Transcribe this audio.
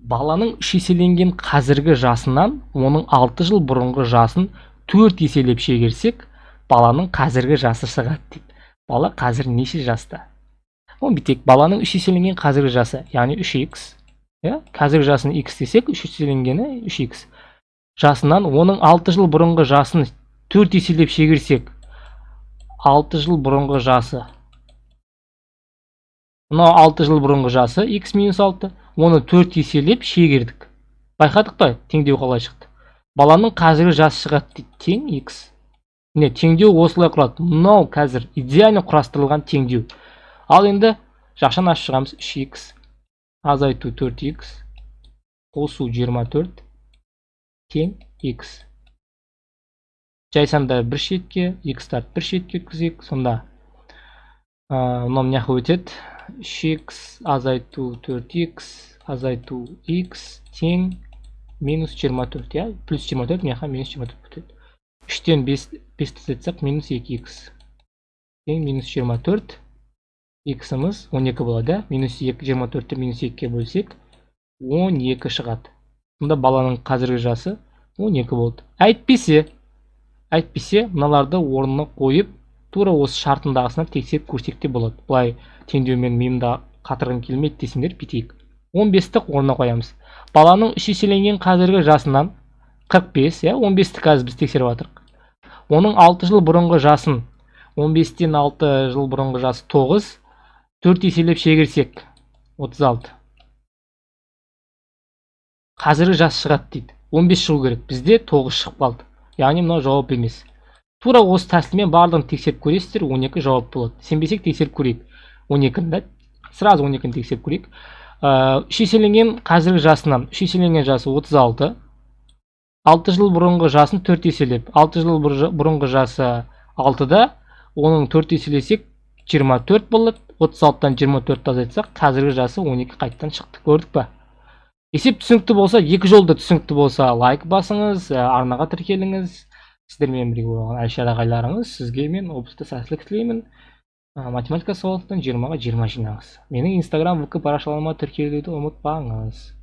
Баланың 3 еселенген қазіргі жасынан оның 6 жыл бұрынғы жасын 4 еселеп шегерсек, баланың қазіргі жасы шығады дейді. Бала қазір неше жаста? Бүйтейік, баланың 3 еселенген қазіргі жасы, яғни 3х. Қазіргі жасын x десек, 3 еселенгені 3х. Жасынан оның 6 жыл бұрынғы жасын 4 еселеп шегерсек, 6 жыл бұрынғы жасы. Мынау 6 жыл бұрынғы жасы x минус 6. Оны 4 еселеп шегердік. Байқадық па, теңдеу қалай шықты? Баланың қазіргі жасы шығады дейді, тең x. Міне, теңдеу осылай құрады. Мынау қазір идеально құрастырылған теңдеу. Ал енді жақшаны ашып шығамыз. 3х азайту 4х қосу 24 тең x. Жайсанда бір шетке, x-тарды бір шетке өткізейік. Сонда мынау мына жаққа өтеді. 3х азайту 4х азайту x тең минус 24. Плюс 24, мына жаққа минус 24 өтеді. 3-тен 5 тізетсек, минус 2х тең минус 24. X-ымыз 12 болады. Минус 24-ті минус 2-ке бөлсек, 12 шығады. Мұнда баланың қазіргі жасы 12 болды. Әйтпесе, мыналарды орнына қойып, тура осы шартындағысына тексеріп көрсек те болады. Бұлай теңдеумен миымда қатырғым келмейді десеңдер, бүйтейік. 15-ті орнына қоямыз. Баланың 3 еселенген қазіргі жасынан 45, 15-ті қазір біз тексеріп жатырық. Оның 6 жыл бұрынғы жасын, 15-тен 6 жыл бұрынғы жасы 9, 4 еселеп шегерсек 36. Қазіргі жас шығады дейді. 15 шығу керек. Бізде 9 шығып қалды. Яғни мынау жауап емес. Тура осы тәсілмен барлығын тексеріп көресіздер, 12 жауап болады. Сенбесек тексеріп көрейік. 12-ді, сразу 12-ні тексеріп көрейік. 3 еселенген қазіргі жасынан, 3 еселенген жасы 36. 6 жыл бұрынғы жасын 4 еселеп. 6 жыл бұрынғы жасы 6-да, оның 4 еселесек 24 болады. 36-тан 24 азайтсақ, қазіргі жасы 12 қайттан шықты. Көрдік па? Есеп түсінікті болса, екі жолда түсінікті болса, лайк басыңыз, арнаға тіркеліңіз. Сіздермен бірге болған Әлшер ағайларыңыз, сізге мен опытты сәттілік тілеймін. Математика сауалдан 20-ға 20 жинаңыз. Менің Instagram, ВК парақшаларыма тіркелуді ұмытпаңыз.